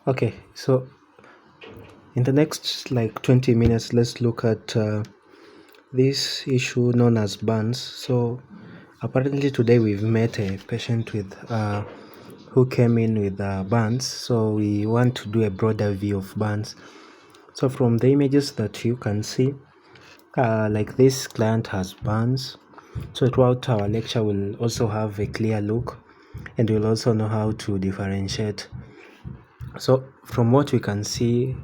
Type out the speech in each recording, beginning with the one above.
Okay, so in the next like 20 minutes, let's look at this issue known as burns. So apparently today we've met a patient with who came in with burns. So we want to do a broader view of burns. So from the images that you can see, like this client has burns. So throughout our lecture, we'll also have a clear look, and we'll also know how to differentiate. So from what we can see,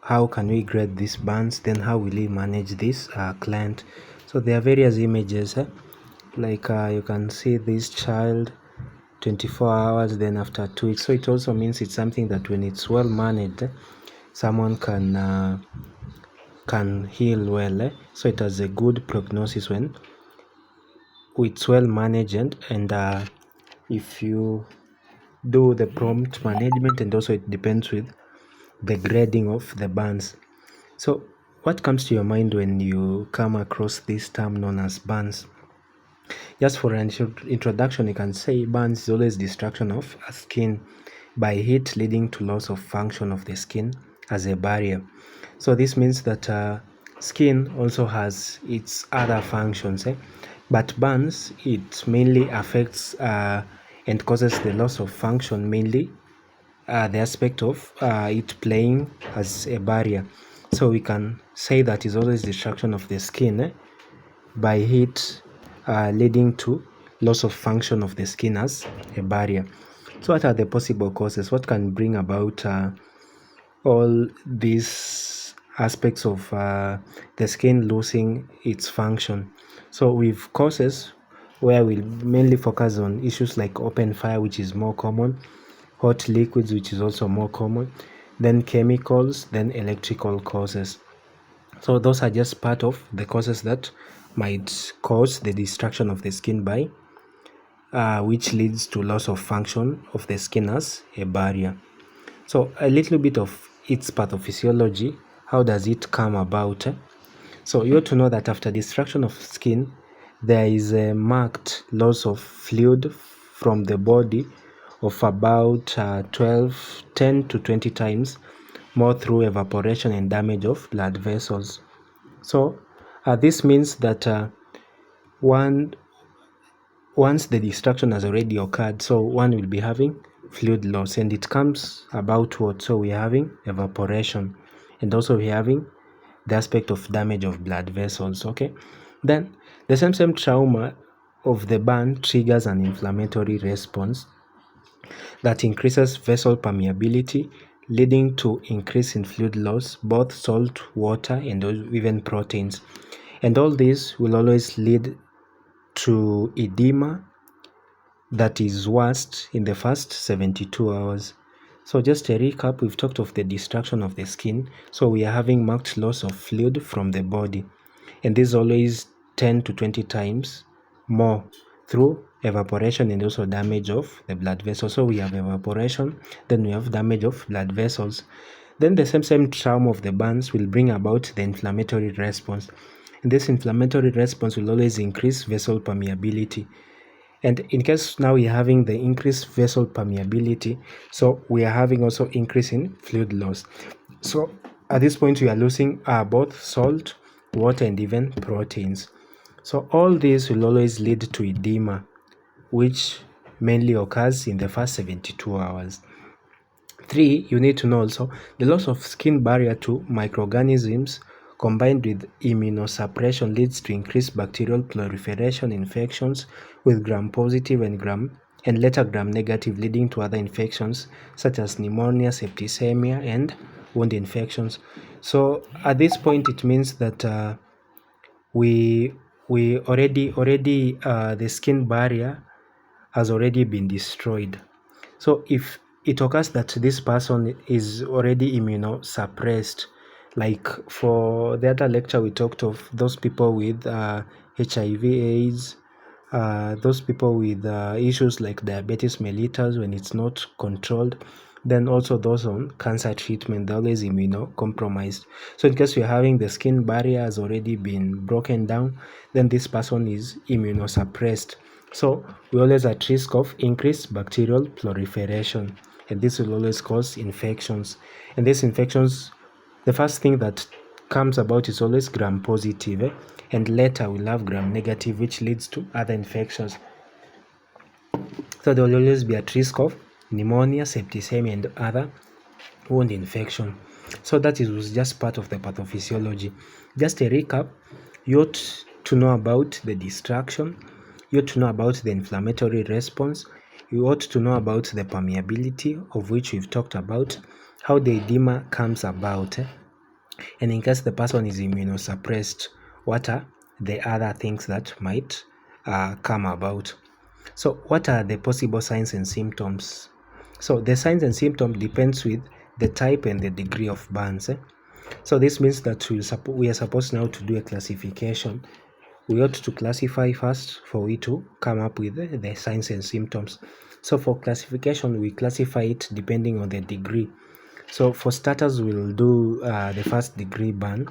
how can we grade these burns, then how will we manage this client. So there are various images, like you can see this child 24 hours, then after 2 weeks. So it also means it's something that when it's well managed, someone can heal well. So it has a good prognosis when it's well managed, and if you do the prompt management, and also it depends with the grading of the burns. So what comes to your mind when you come across this term known as burns? Just for an introduction, you can say burns is always destruction of a skin by heat, leading to loss of function of the skin as a barrier. So this means that skin also has its other functions, but burns, it mainly affects and causes the loss of function, mainly the aspect of it playing as a barrier. So we can say that is always destruction of the skin by heat, leading to loss of function of the skin as a barrier. So what are the possible causes? What can bring about all these aspects of the skin losing its function? So we've causes where we'll mainly focus on issues like open fire, which is more common, hot liquids, which is also more common, then chemicals, then electrical causes. So those are just part of the causes that might cause the destruction of the skin by which leads to loss of function of the skin as a barrier. So a little bit of its pathophysiology. How does it come about? So you ought to know that after destruction of skin, there is a marked loss of fluid from the body of about 10 to 20 times more through evaporation and damage of blood vessels. So this means that once the destruction has already occurred, so one will be having fluid loss, and it comes about what? So we're having evaporation, and also we're having the aspect of damage of blood vessels. Okay, then the same trauma of the burn triggers an inflammatory response that increases vessel permeability, leading to increase in fluid loss, both salt, water, and even proteins. And all this will always lead to edema that is worst in the first 72 hours. So just a recap, we've talked of the destruction of the skin. So we are having marked loss of fluid from the body, and this is always 10 to 20 times more through evaporation and also damage of the blood vessels. So we have evaporation, then we have damage of blood vessels. Then the same trauma of the burns will bring about the inflammatory response. And this inflammatory response will always increase vessel permeability. And in case now we're having the increased vessel permeability, so we are having also increase in fluid loss. So at this point, we are losing both salt, water, and even proteins. So all this will always lead to edema, which mainly occurs in the first 72 hours. 3, you need to know also the loss of skin barrier to microorganisms combined with immunosuppression leads to increased bacterial proliferation infections with gram-positive and later gram-negative, leading to other infections such as pneumonia, septicemia, and wound infections. So at this point, it means that we already the skin barrier has already been destroyed. So if it occurs that this person is already immunosuppressed, like for the other lecture we talked of those people with HIV/AIDS, those people with issues like diabetes mellitus when it's not controlled, then also those on cancer treatment, they're always immunocompromised. So in case you're having the skin barrier has already been broken down, then this person is immunosuppressed. So we always at risk of increased bacterial proliferation. and this will always cause infections. And these infections, the first thing that comes about is always gram positive, and later we'll have gram negative, which leads to other infections. So there will always be at risk of pneumonia, septicemia, and other wound infection. So that was just part of the pathophysiology. Just a recap, you ought to know about the destruction, you ought to know about the inflammatory response, you ought to know about the permeability, of which we've talked about, how the edema comes about, and in case the person is immunosuppressed, what are the other things that might come about. So what are the possible signs and symptoms? So the signs and symptoms depends with the type and the degree of burns. So this means that we are supposed now to do a classification. We ought to classify first for we to come up with the signs and symptoms. So for classification, we classify it depending on the degree. So for starters, we'll do the first degree burn.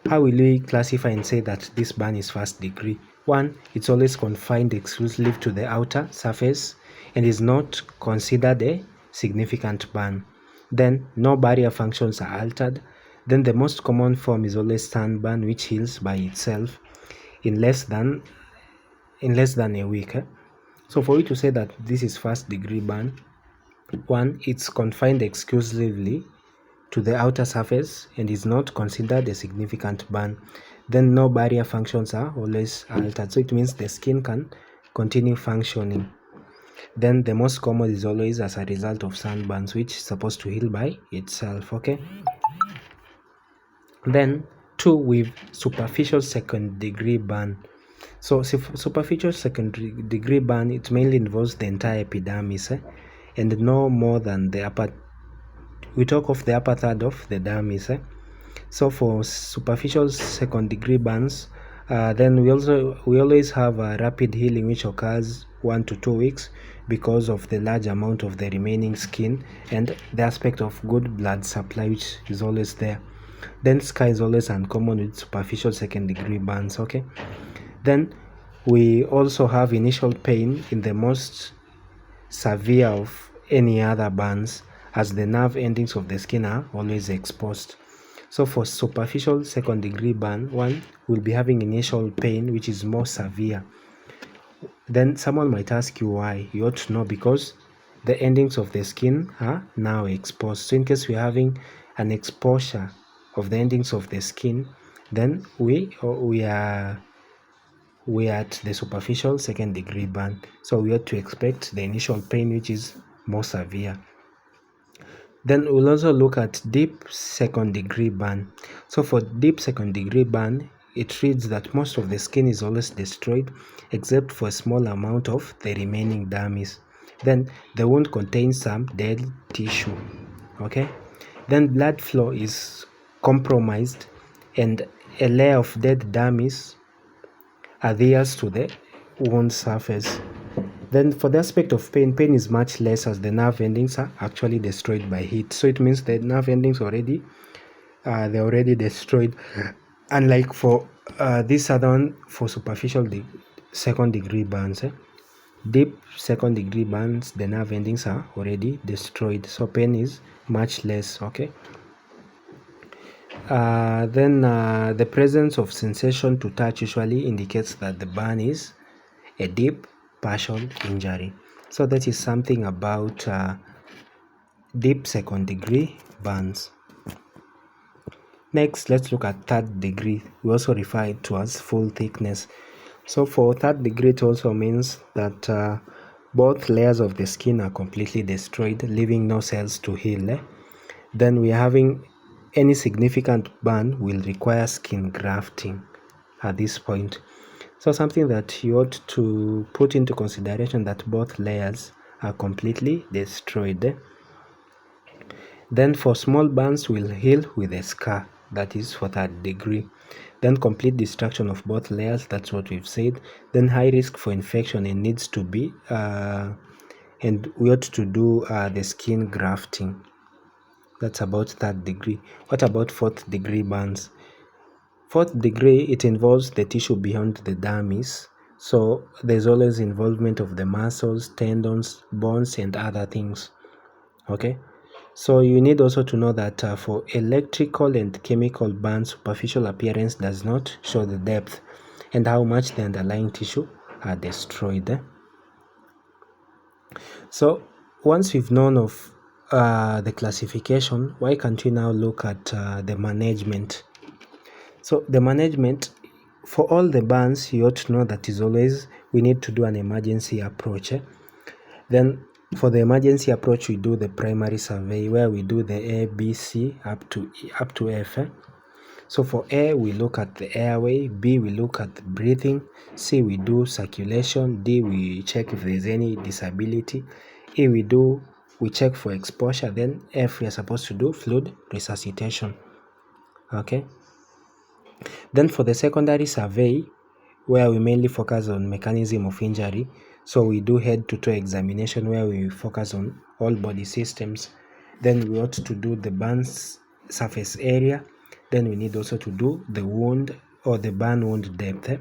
How will we classify and say that this burn is first degree? One, it's always confined exclusively to the outer surface and is not considered a significant burn. Then no barrier functions are altered. Then the most common form is always sunburn, which heals by itself in less than a week. So for you to say that this is first degree burn, one, it's confined exclusively to the outer surface and is not considered a significant burn. Then no barrier functions are always altered, so it means the skin can continue functioning. Then the most common is always as a result of sunburns, which is supposed to heal by itself. Okay, then two, with superficial second degree burn. So superficial second degree burn, it mainly involves the entire epidermis, and no more than the upper, we talk of the upper third of the dermis. So for superficial second degree burns, then we always have a rapid healing which occurs 1 to 2 weeks because of the large amount of the remaining skin and the aspect of good blood supply which is always there. Then scar is always uncommon with superficial second degree burns. Okay, then we also have initial pain in the most severe of any other burns, as the nerve endings of the skin are always exposed. So for superficial second degree burn, one will be having initial pain which is more severe. Then someone might ask you why. You ought to know because the endings of the skin are now exposed. So in case we're having an exposure of the endings of the skin, then we are at the superficial second degree burn. So we ought to expect the initial pain which is more severe. Then we'll also look at deep second degree burn. So for deep second degree burn, it reads that most of the skin is always destroyed except for a small amount of the remaining dermis. Then the wound contains some dead tissue. Okay, then blood flow is compromised and a layer of dead dermis adheres to the wound surface. Then for the aspect of pain, pain is much less as the nerve endings are actually destroyed by heat. So it means the nerve endings they're already destroyed. Unlike for this other one, for superficial second degree burns, deep second degree burns, the nerve endings are already destroyed. So pain is much less. Okay. Then the presence of sensation to touch usually indicates that the burn is a deep partial injury. So that is something about deep second degree burns. Next, let's look at third degree. We also refer it to as full thickness. So for third degree, it also means that both layers of the skin are completely destroyed, leaving no cells to heal. Then we are having any significant burn will require skin grafting at this point. So something that you ought to put into consideration, that both layers are completely destroyed. Then for small burns will heal with a scar, that is for third degree. Then complete destruction of both layers, that's what we've said. Then high risk for infection and needs to be and we ought to do the skin grafting. That's about third degree. What about fourth degree burns? Fourth degree, it involves the tissue beyond the dermis. So there's always involvement of the muscles, tendons, bones, and other things. Okay, so you need also to know that for electrical and chemical burns, superficial appearance does not show the depth and how much the underlying tissue are destroyed. So once we've known of the classification, why can't we now look at the management? So the management, for all the burns, you ought to know that is always we need to do an emergency approach. Then for the emergency approach, we do the primary survey where we do the A, B, C up to F. So for A, we look at the airway, B, we look at the breathing, C, we do circulation, D, we check if there's any disability, E, we check for exposure, then F, we are supposed to do fluid resuscitation. Okay. Then for the secondary survey, where we mainly focus on mechanism of injury, so we do head-to-toe examination where we focus on all body systems. Then we ought to do the burns surface area. Then we need also to do the wound or the burn wound depth.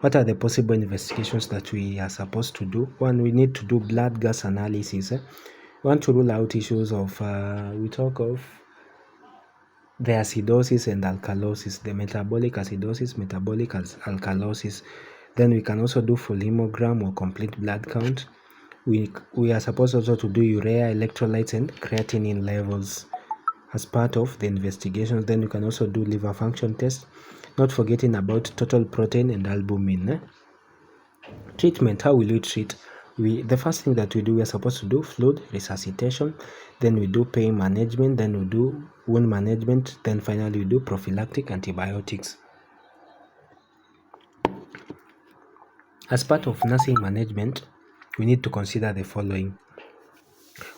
What are the possible investigations that we are supposed to do? One, we need to do blood gas analysis. We want to rule out issues of, we talk of the acidosis and alkalosis, the metabolic acidosis, metabolic alkalosis. Then we can also do full hemogram or complete blood count. We are supposed also to do urea, electrolytes, and creatinine levels as part of the investigations. Then you can also do liver function test, not forgetting about total protein and albumin. Treatment, how will we treat? The first thing that we are supposed to do fluid resuscitation, then we do pain management, then we do wound management, then finally we do prophylactic antibiotics. As part of nursing management, we need to consider the following.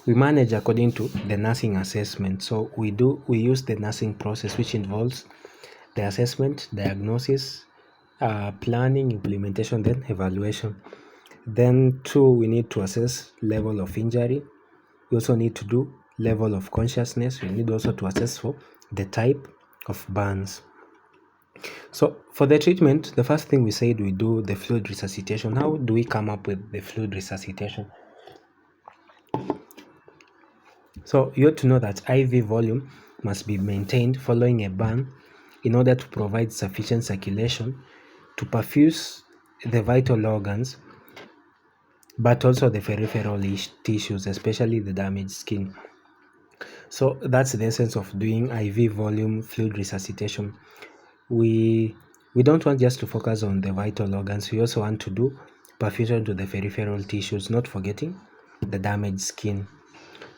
We manage according to the nursing assessment. So we use the nursing process, which involves the assessment, diagnosis, planning, implementation, then evaluation. Then 2, we need to assess level of injury. We also need to do level of consciousness. We need also to assess for the type of burns. So for the treatment, the first thing we said, we do the fluid resuscitation. How do we come up with the fluid resuscitation? So you ought to know that IV volume must be maintained following a burn in order to provide sufficient circulation to perfuse the vital organs, but also the peripheral tissues, especially the damaged skin. So that's the essence of doing IV volume fluid resuscitation. We don't want just to focus on the vital organs. We also want to do perfusion to the peripheral tissues, not forgetting the damaged skin.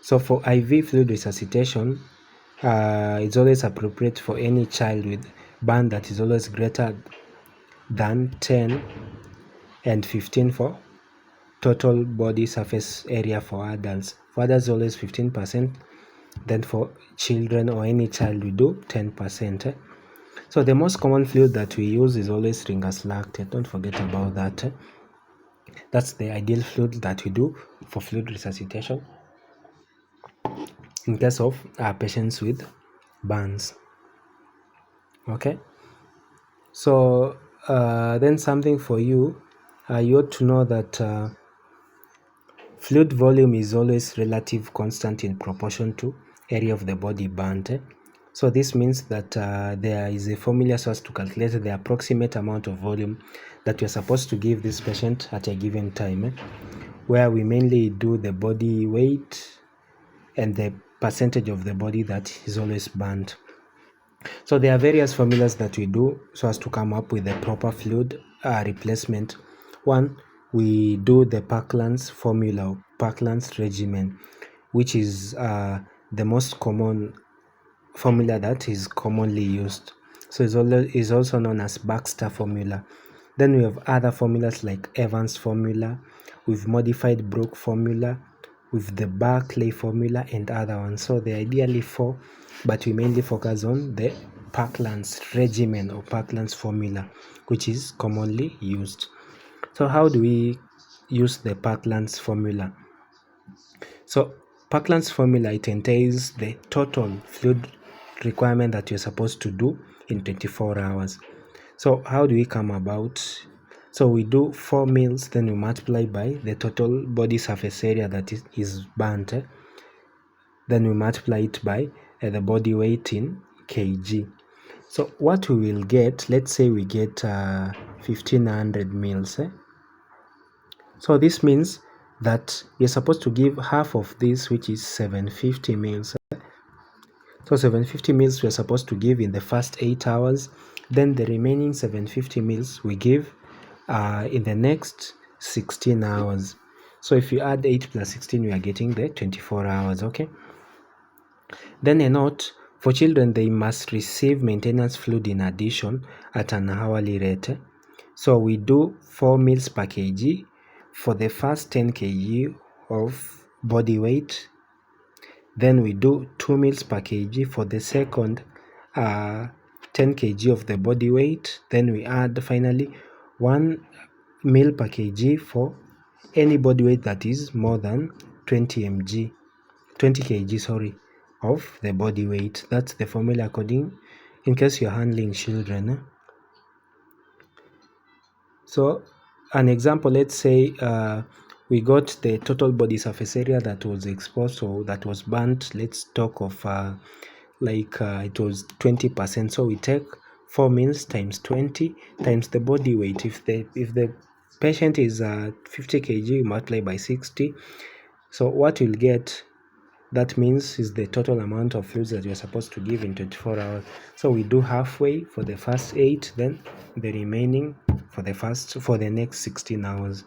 So for IV fluid resuscitation, it's always appropriate for any child with burn that is always greater than 10 and 15 for total body surface area for adults. For adults, always 15%. Then for children or any child, we do 10%. So the most common fluid that we use is always Lactated. Don't forget about that. That's the ideal fluid that we do for fluid resuscitation in case of patients with burns. Okay. So then something for you, you ought to know that fluid volume is always relative constant in proportion to area of the body burnt. So this means that there is a formula so as to calculate the approximate amount of volume that you're supposed to give this patient at a given time, where we mainly do the body weight and the percentage of the body that is always burnt. So there are various formulas that we do so as to come up with the proper fluid replacement. One, we do the Parkland's formula, Parkland's regimen, which is the most common formula that is commonly used. So it's also known as Baxter formula. Then we have other formulas like Evans formula, with modified Brook formula, with the Barclay formula, and other ones. So they're ideally 4, but we mainly focus on the Parkland's regimen or Parkland's formula, which is commonly used. So how do we use the Parkland's formula? So Parkland's formula, it entails the total fluid requirement that you're supposed to do in 24 hours. So how do we come about? So we do 4 meals, then we multiply by the total body surface area that is burnt. then we multiply it by the body weight in kg. So what we will get, let's say we get 1500 mils. So this means that you're supposed to give half of this, which is 750 mils. So 750 mils we're supposed to give in the first 8 hours. Then the remaining 750 mils we give in the next 16 hours. So if you add 8 plus 16, we are getting the 24 hours, okay? Then a note, for children, they must receive maintenance fluid in addition at an hourly rate. So we do 4 mils per kg for the first 10 kg of body weight. Then we do 2 mils per kg for the second 10 kg of the body weight. Then we add finally 1 mil per kg for any body weight that is more than 20 kg of the body weight. That's the formula according, in case you're handling children. So an example, let's say we got the total body surface area that was exposed or that was burnt. Let's talk of it was 20%. So we take 4 mils times 20 times the body weight. If the patient is 50 kg, you multiply by 60. So what you'll get, that means, is the total amount of fluids that you're supposed to give in 24 hours. So we do halfway for the first 8, then the remaining for the next 16 hours.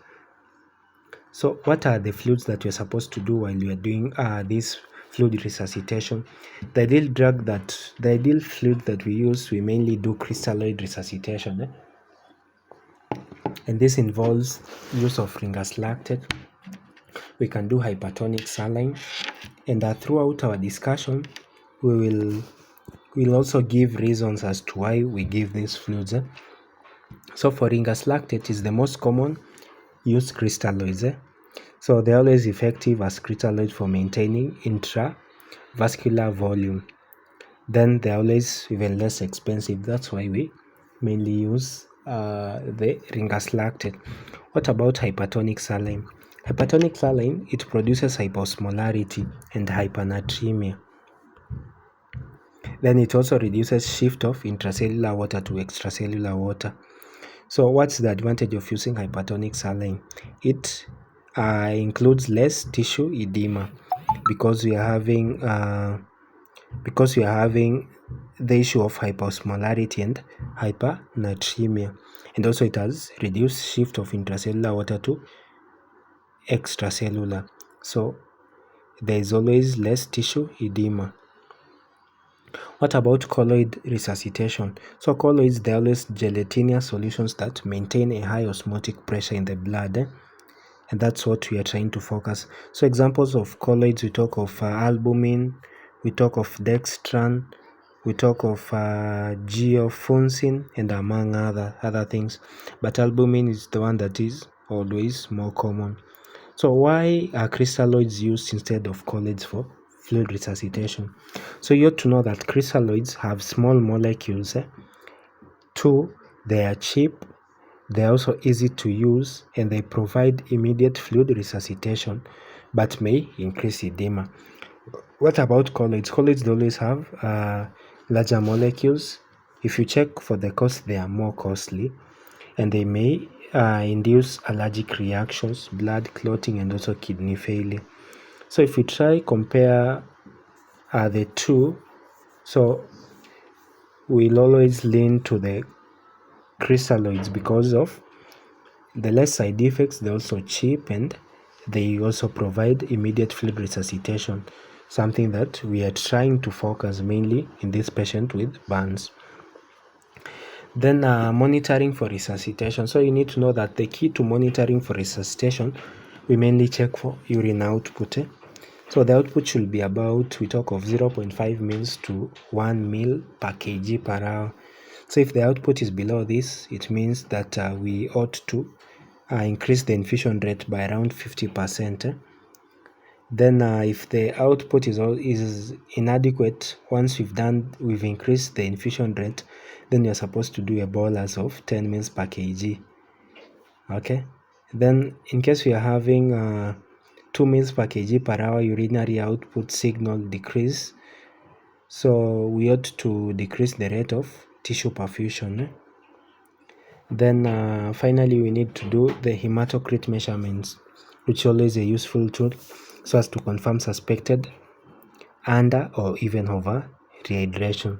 So what are the fluids that you're supposed to do while you're doing this fluid resuscitation? The ideal fluid that we use, we mainly do crystalloid resuscitation. And this involves use of ringer's lactate. We can do hypertonic saline. And throughout our discussion, we'll also give reasons as to why we give these fluids. So for ringer's lactate is the most common used crystalloids. So they're always effective as crystalloids for maintaining intravascular volume. Then they're always even less expensive. That's why we mainly use the ringer's lactate. What about hypertonic saline? Hypertonic saline, it produces hyposmolarity and hypernatremia. Then it also reduces shift of intracellular water to extracellular water. So what's the advantage of using hypertonic saline? It includes less tissue edema because we are having the issue of hyposmolarity and hypernatremia, and also it has reduced shift of intracellular water to extracellular. So there is always less tissue edema. What about colloid resuscitation? So colloids, they're always gelatinous solutions that maintain a high osmotic pressure in the blood, and that's what we are trying to focus. So examples of colloids, we talk of albumin, we talk of dextran, we talk of geofuncin, and among other things. But albumin is the one that is always more common. So why are crystalloids used instead of colloids for fluid resuscitation? So you ought to know that crystalloids have small molecules. 2, they are cheap, they are also easy to use, and they provide immediate fluid resuscitation, but may increase edema. What about colloids? Colloids always have larger molecules. If you check for the cost, they are more costly, and they may induce allergic reactions, blood clotting, and also kidney failure. So if we try compare the two, so we'll always lean to the crystalloids because of the less side effects. They're also cheap, and they also provide immediate fluid resuscitation, something that we are trying to focus mainly in this patient with burns. Then monitoring for resuscitation. So you need to know that the key to monitoring for resuscitation, we mainly check for urine output. So the output should be about, we talk of 0.5 mils to 1 mil per kg per hour. So if the output is below this, it means that we ought to increase the infusion rate by around 50%. Then if the output is inadequate, once we've increased the infusion rate, then you're supposed to do a bolus of 10 mils per kg. Okay. Then in case we are having 2 mils per kg per hour urinary output signal decrease. So we ought to decrease the rate of tissue perfusion. Then finally we need to do the hematocrit measurements, which is always a useful tool so as to confirm suspected under or even over rehydration.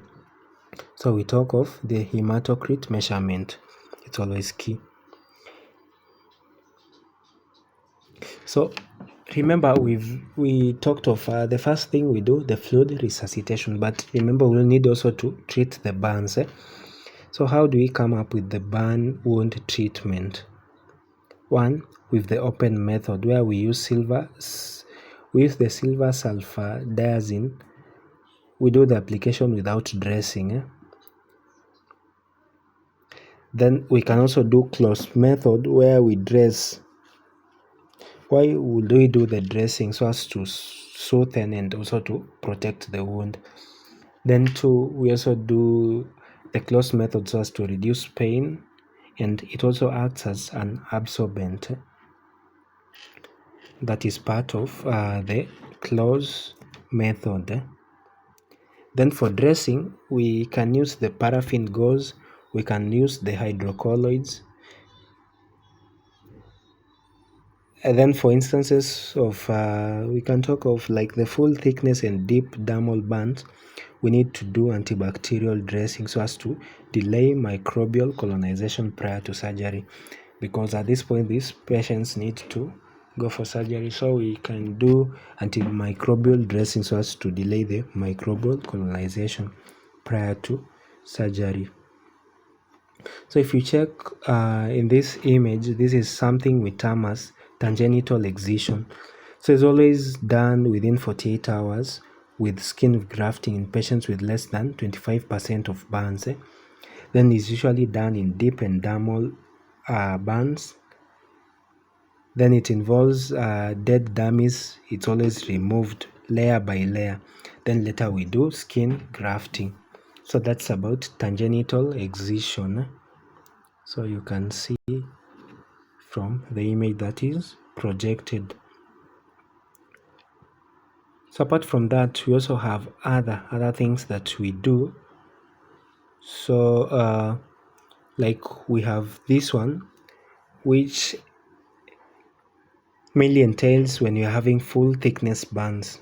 So we talk of the hematocrit measurement. It's always key. So remember we talked of the first thing we do, the fluid resuscitation, but remember we'll need also to treat the burns. So how do we come up with the burn wound treatment? One, with the open method, where we use the silver sulfadiazine, we do the application without dressing. Then we can also do closed method, where we dress. Why would we do the dressing? So as to soothe and also to protect the wound. Then two, we also do the closed method so as to reduce pain, and it also acts as an absorbent. That is part of the closed method. Then for dressing, we can use the paraffin gauze, we can use the hydrocolloids. And then for instances of, we can talk of like the full thickness and deep dermal burns, we need to do antibacterial dressing so as to delay microbial colonization prior to surgery, because at this point these patients need to go for surgery. So we can do antimicrobial dressing so as to delay the microbial colonization prior to surgery. So if you check in this image, this is something we term as tangential excision. So it's always done within 48 hours with skin grafting in patients with less than 25% of burns. Then it's usually done in deep and dermal burns. Then it involves dead dummies. It's always removed layer by layer. Then later we do skin grafting. So that's about tangential excision. So you can see from the image that is projected. So apart from that, we also have other things that we do. So like we have this one, which mainly entails when you're having full thickness burns.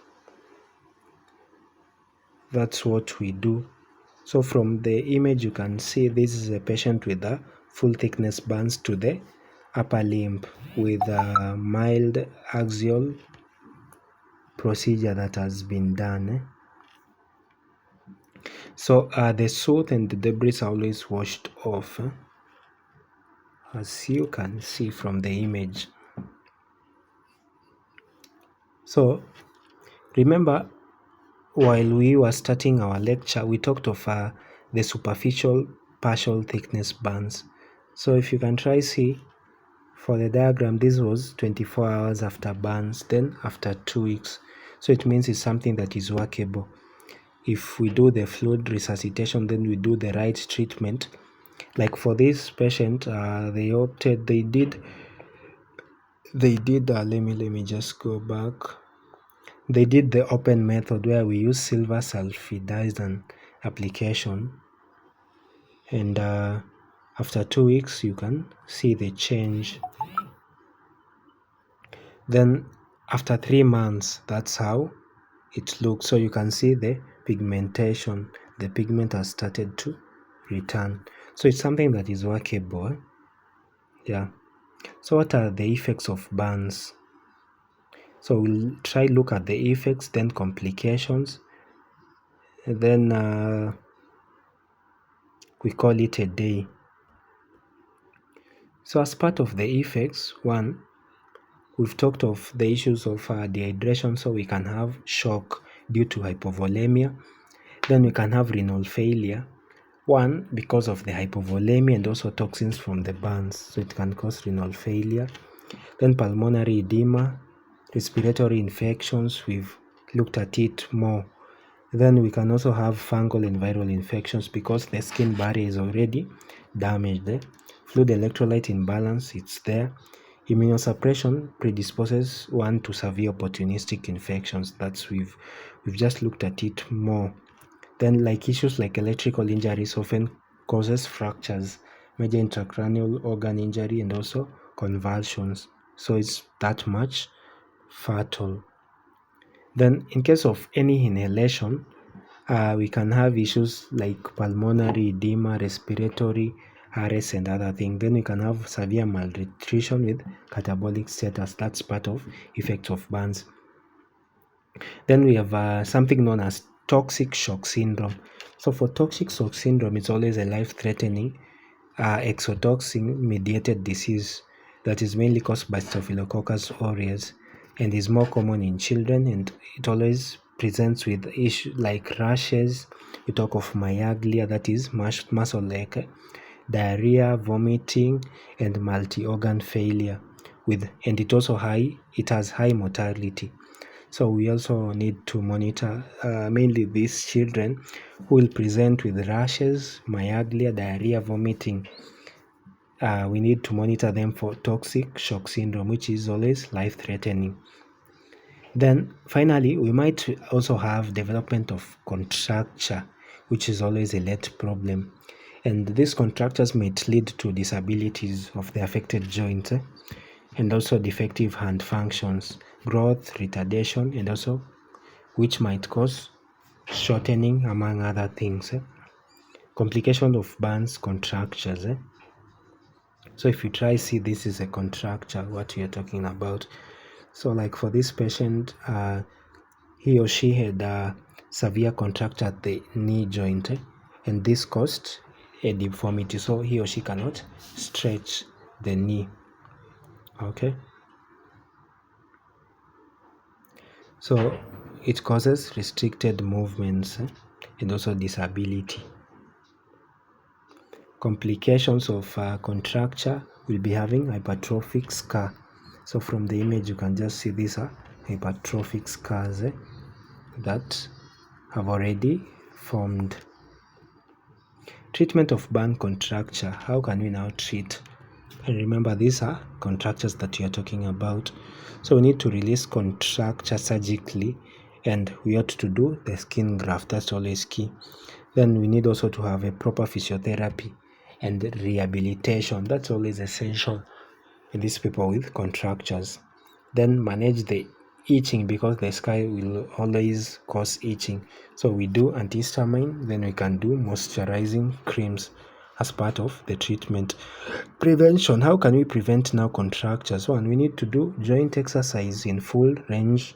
That's what we do. So from the image you can see this is a patient with a full thickness burns to the upper limb with a mild axial procedure that has been done. So the soot and the debris are always washed off, as you can see from the image. So remember, while we were starting our lecture, we talked of the superficial partial thickness burns. So if you can try see for the diagram, this was 24 hours after burns, then after 2 weeks. So it means it's something that is workable. If we do the fluid resuscitation, then we do the right treatment. Like for this patient, they did let me just go back. They did the open method where we use silver sulfadiazine application, and after 2 weeks you can see the change. Then after 3 months, that's how it looks. So you can see the pigmentation, the pigment has started to return. So it's something that is workable. Yeah. So what are the effects of burns? So we'll try look at the effects, then complications, and then we call it a day. So as part of the effects, one, we've talked of the issues of dehydration, so we can have shock due to hypovolemia. Then we can have renal failure, one, because of the hypovolemia and also toxins from the burns, so it can cause renal failure. Then pulmonary edema, respiratory infections, we've looked at it more. Then we can also have fungal and viral infections because the skin barrier is already damaged. Fluid electrolyte imbalance, it's there. Immunosuppression predisposes one to severe opportunistic infections. We've just looked at it more. Then like issues like electrical injuries often causes fractures, major intracranial organ injury, and also convulsions. So it's that much fatal. Then in case of any inhalation, we can have issues like pulmonary edema, respiratory RS, and other things. Then we can have severe malnutrition with catabolic status. That's part of effects of burns. Then we have something known as toxic shock syndrome. So for toxic shock syndrome, it's always a life-threatening exotoxin-mediated disease that is mainly caused by Staphylococcus aureus and is more common in children, and it always presents with issues like rashes. We talk of myalgia, that is muscle ache, diarrhea, vomiting, and multi-organ failure. And it has high mortality. So we also need to monitor mainly these children who will present with rashes, myalgia, diarrhea, vomiting. We need to monitor them for toxic shock syndrome, which is always life-threatening. Then finally, we might also have development of contracture, which is always a late problem. And these contractures might lead to disabilities of the affected joint, and also defective hand functions, growth, retardation, and also which might cause shortening, among other things. Complication of burns, contractures. So if you try see this is a contracture, what we are talking about. So like for this patient, he or she had a severe contracture at the knee joint, and this caused a deformity. So he or she cannot stretch the knee. Okay. So it causes restricted movements and also disability. Complications of contracture will be having hypertrophic scar. So from the image you can just see these are hypertrophic scars that have already formed. Treatment of burn contracture. How can we now treat? And remember, these are contractures that we are talking about. So we need to release contracture surgically, and we ought to do the skin graft. That's always key. Then we need also to have a proper physiotherapy and rehabilitation. That's always essential in these people with contractures. Then manage the itching, because the scar will always cause itching. So we do antihistamine, then we can do moisturizing creams as part of the treatment. Prevention. How can we prevent now contractures? One, we need to do joint exercise in full range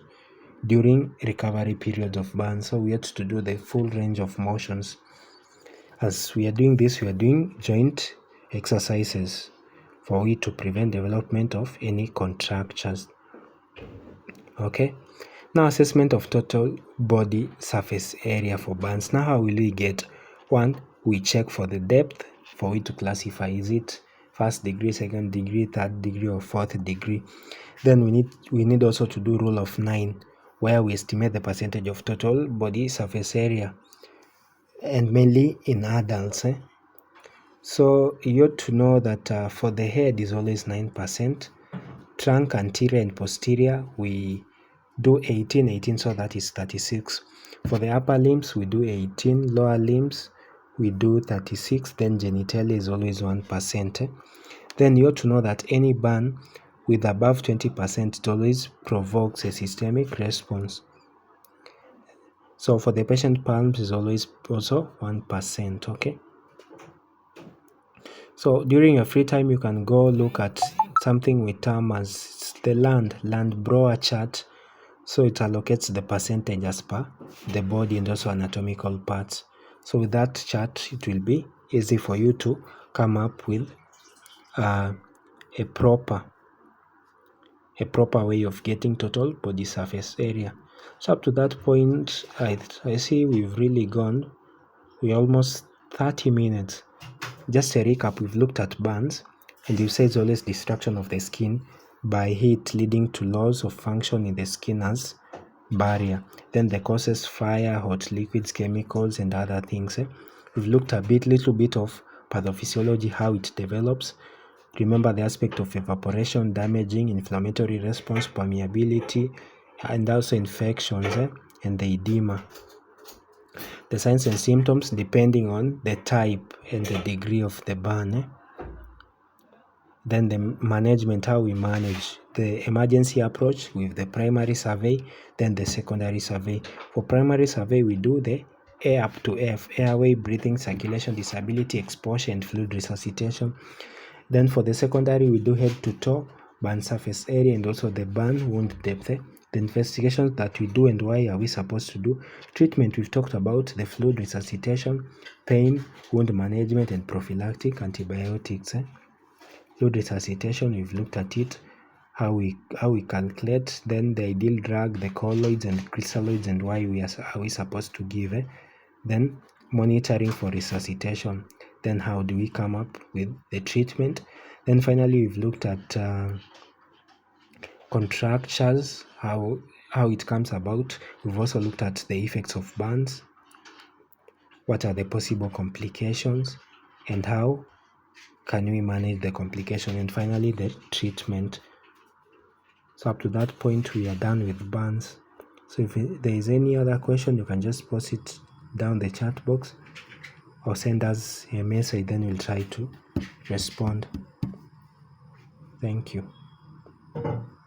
during recovery periods of burn. So we have to do the full range of motions. As we are doing this, we are doing joint exercises for it to prevent development of any contractures. Okay. Now assessment of total body surface area for burns. Now how will we get? One, we check for the depth for it to classify. Is it first degree, second degree, third degree, or fourth degree? Then we need also to do rule of 9, where we estimate the percentage of total body surface area, and mainly in adults. So you ought to know that for the head is always 9%. Trunk, anterior and posterior, we do 18, so that is 36. For the upper limbs, we do 18. Lower limbs, we do 36. Then genitalia is always 1%. Then you ought to know that any burn with above 20%, it always provokes a systemic response. So for the patient palms is always also 1%. Okay. So during your free time, you can go look at something we term as the Landbrower chart. So it allocates the percentage as per the body and also anatomical parts. So with that chart, it will be easy for you to come up with a proper way of getting total body surface area. So up to that point, I see we've really gone. We're almost 30 minutes. Just a recap, we've looked at burns, and you say it's always destruction of the skin by heat leading to loss of function in the skin as barrier. Then the causes: fire, hot liquids, chemicals, and other things. We've looked a little bit of pathophysiology, how it develops. Remember the aspect of evaporation, damaging, inflammatory response, permeability, and also infections and the edema. The signs and symptoms depending on the type and the degree of the burn. Then the management, how we manage the emergency approach with the primary survey, then the secondary survey. For primary survey, we do the A up to F, airway, breathing, circulation, disability, exposure, and fluid resuscitation. Then for the secondary, we do head to toe, burn surface area, and also the burn wound depth. The investigations that we do and why are we supposed to do. Treatment, we've talked about the fluid resuscitation, pain, wound management, and prophylactic antibiotics. Fluid resuscitation, we've looked at it, how we calculate, then the ideal drug, the colloids and crystalloids, and why are we supposed to give. Then monitoring for resuscitation. Then how do we come up with the treatment? Then finally, we've looked at contractures, how it comes about. We've also looked at the effects of burns, what are the possible complications, and how can we manage the complication, and finally the treatment. So up to that point, we are done with burns. So if there is any other question, you can just post it down the chat box or send us a message, then we'll try to respond. Thank you.